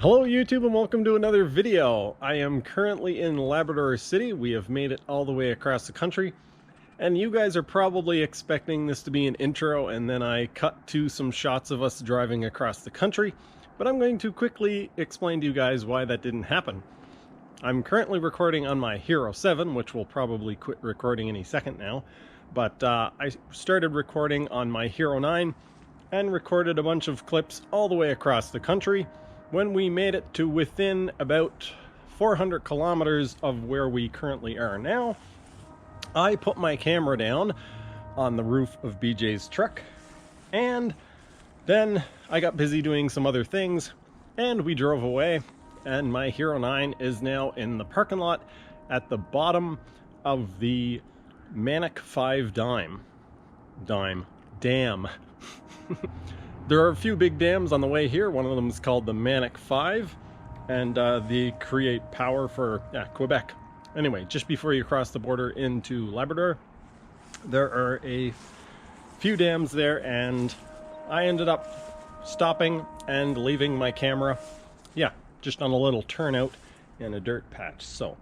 Hello YouTube and welcome to another video. I am currently in Labrador City. We have made it all the way across the country. And you guys are probably expecting this to be an intro and then I cut to some shots of us driving across the country. But I'm going to quickly explain to you guys why that didn't happen. I'm currently recording on my Hero 7, which will probably quit recording any second now. But I started recording on my Hero 9 and recorded a bunch of clips all the way across the country. When we made it to within about 400 kilometers of where we currently are now, I put my camera down on the roof of BJ's truck, and then I got busy doing some other things, and we drove away, and my Hero 9 is now in the parking lot at the bottom of the Manic 5 Dam. There are a few big dams on the way here. One of them is called the Manic 5, and they create power for Quebec. Anyway, just before you cross the border into Labrador, there are a few dams there, and I ended up stopping and leaving my camera, just on a little turnout in a dirt patch. So,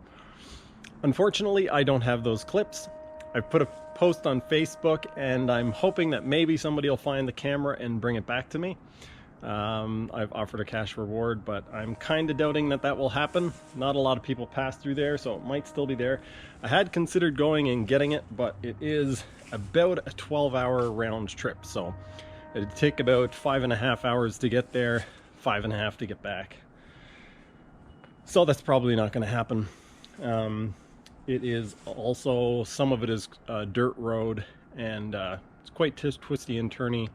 unfortunately, I don't have those clips. I've put a post on Facebook and I'm hoping that maybe somebody will find the camera and bring it back to me. I've offered a cash reward, but I'm kind of doubting that that will happen. Not a lot of people pass through there, so it might still be there. I had considered going and getting it, but it is about a 12-hour round trip, so it'd take about 5.5 hours to get there, 5.5 to get back. So that's probably not going to happen. It is also, some of it is a dirt road, and it's quite twisty and turny.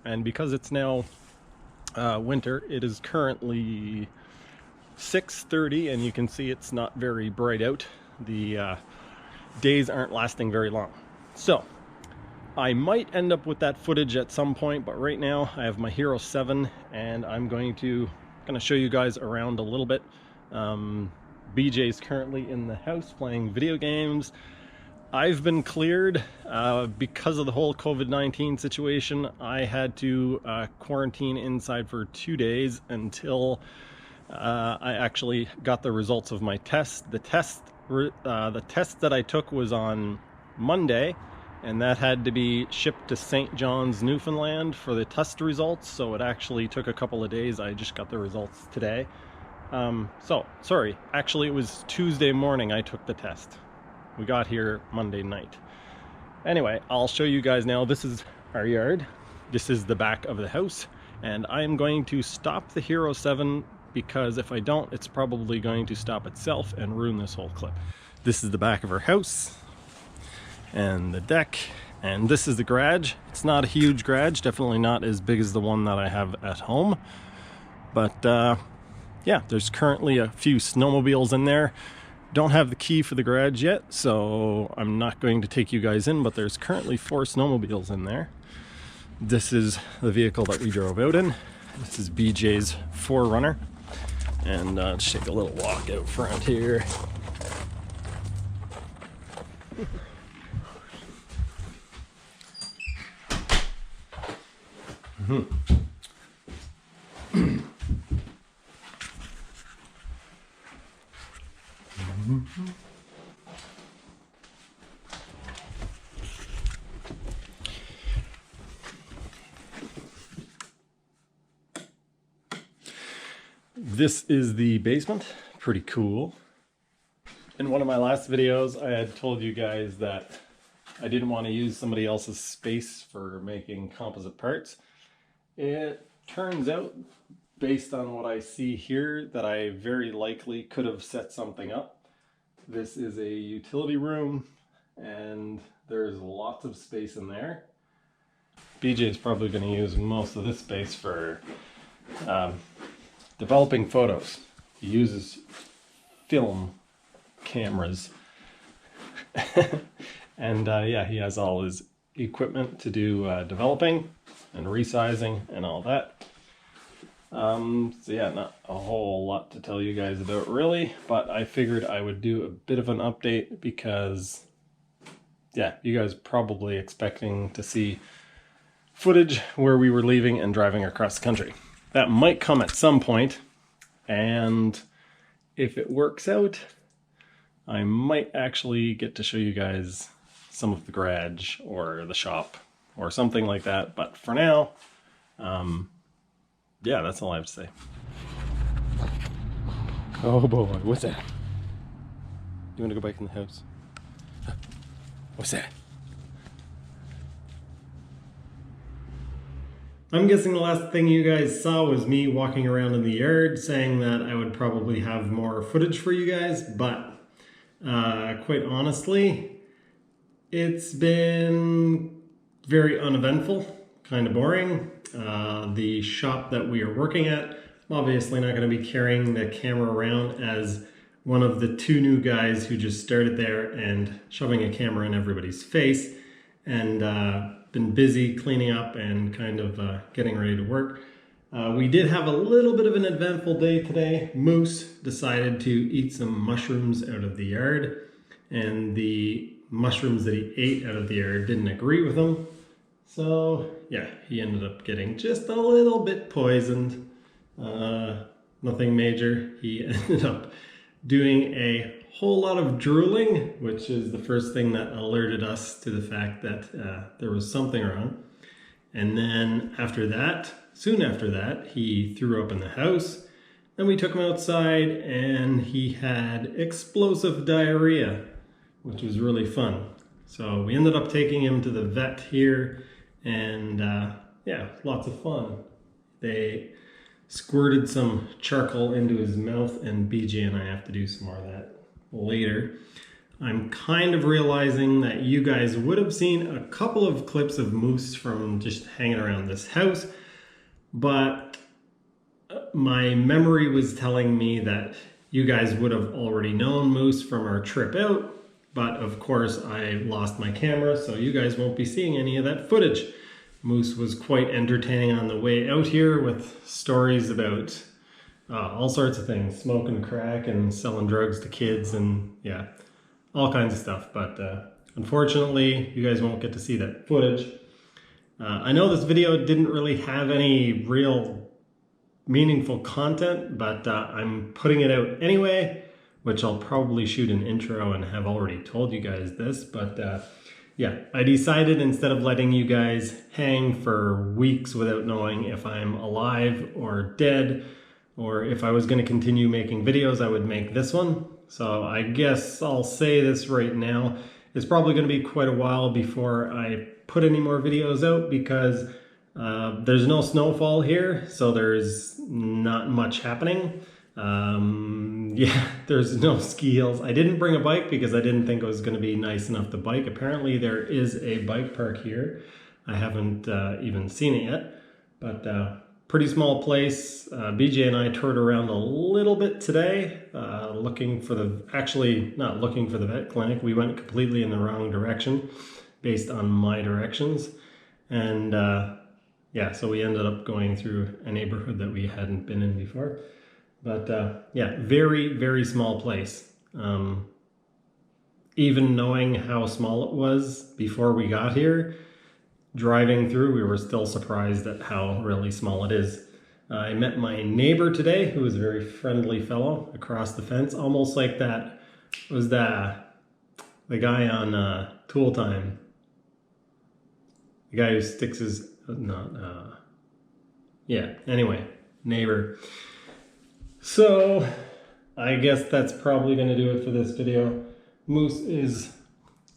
And because it's now winter, it is currently 6:30, and you can see it's not very bright out. The days aren't lasting very long. So I might end up with that footage at some point, but right now I have my Hero 7, and I'm going to show you guys around a little bit. BJ's currently in the house playing video games. I've been cleared because of the whole COVID-19 situation. I had to quarantine inside for 2 days until I actually got the results of my test. The test that I took was on Monday, and that had to be shipped to St. John's, Newfoundland for the test results, so it actually took a couple of days. I just got the results today. Sorry, actually it was Tuesday morning I took the test. We got here Monday night. Anyway, I'll show you guys now. This is our yard. This is the back of the house, and I'm going to stop the Hero 7 because if I don't, it's probably going to stop itself and ruin this whole clip. This is the back of our house, and the deck, and this is the garage. It's not a huge garage, definitely not as big as the one that I have at home, but yeah, there's currently a few snowmobiles in there. Don't have the key for the garage yet, so I'm not going to take you guys in, but there's currently 4 snowmobiles in there. This is the vehicle that we drove out in. This is BJ's 4Runner. And let's take a little walk out front here. This is the basement. Pretty cool. In one of my last videos, I had told you guys that I didn't want to use somebody else's space for making composite parts. It turns out, based on what I see here, that I very likely could have set something up. This is a utility room, and there's lots of space in there. BJ is probably going to use most of this space for developing photos. He uses film cameras. And yeah, he has all his equipment to do developing and resizing and all that. So yeah, not a whole lot to tell you guys about really, but I figured I would do a bit of an update because, yeah, you guys are probably expecting to see footage where we were leaving and driving across the country. That might come at some point. And if it works out, I might actually get to show you guys some of the garage or the shop or something like that. But for now, yeah, that's all I have to say. Oh boy, what's that? You want to go back in the house? What's that? I'm guessing the last thing you guys saw was me walking around in the yard saying that I would probably have more footage for you guys, but quite honestly, it's been very uneventful, kind of boring. The shop that we are working at, I'm obviously not going to be carrying the camera around as one of the two new guys who just started there and shoving a camera in everybody's face, and been busy cleaning up and kind of getting ready to work. We did have a little bit of an eventful day today. Moose decided to eat some mushrooms out of the yard, and the mushrooms that he ate out of the yard didn't agree with him. So yeah, he ended up getting just a little bit poisoned. Nothing major. He ended up doing a whole lot of drooling, which is the first thing that alerted us to the fact that there was something wrong. And then after that, soon after that, he threw up in the house. Then we took him outside and he had explosive diarrhea, which was really fun. So we ended up taking him to the vet here, and yeah, lots of fun. They squirted some charcoal into his mouth, and BJ and I have to do some more of that later. I'm kind of realizing that you guys would have seen a couple of clips of Moose from just hanging around this house, but my memory was telling me that you guys would have already known Moose from our trip out, but of course I lost my camera, so you guys won't be seeing any of that footage. Moose was quite entertaining on the way out here with stories about all sorts of things, smoking crack and selling drugs to kids, and yeah, all kinds of stuff. But unfortunately, you guys won't get to see that footage. I know this video didn't really have any real meaningful content, but I'm putting it out anyway, which I'll probably shoot an intro and have already told you guys this, but yeah, I decided instead of letting you guys hang for weeks without knowing if I'm alive or dead, or if I was going to continue making videos, I would make this one. So I guess I'll say this right now. It's probably going to be quite a while before I put any more videos out, because there's no snowfall here, so there's not much happening. Yeah, there's no ski hills. I didn't bring a bike because I didn't think it was going to be nice enough to bike. Apparently there is a bike park here. I haven't even seen it yet, but pretty small place. BJ and I toured around a little bit today, looking for actually not looking for the vet clinic. We went completely in the wrong direction based on my directions. And yeah, so we ended up going through a neighborhood that we hadn't been in before. But yeah, very, very small place. Even knowing how small it was before we got here, driving through, we were still surprised at how really small it is. I met my neighbor today, who was a very friendly fellow across the fence, almost like that was the guy on Tool Time. The guy who sticks his, yeah, anyway, neighbor. So I guess that's probably going to do it for this video. Moose is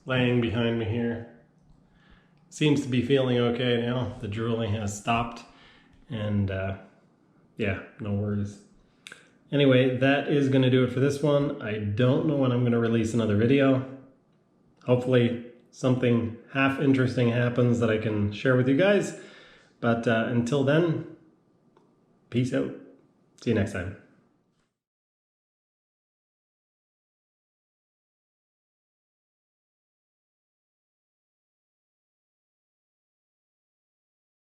laying behind me here. Seems to be feeling okay now. The drooling has stopped, and yeah, no worries. Anyway, that is going to do it for this one. I don't know when I'm going to release another video. Hopefully something half interesting happens that I can share with you guys. But until then, peace out. See you next time.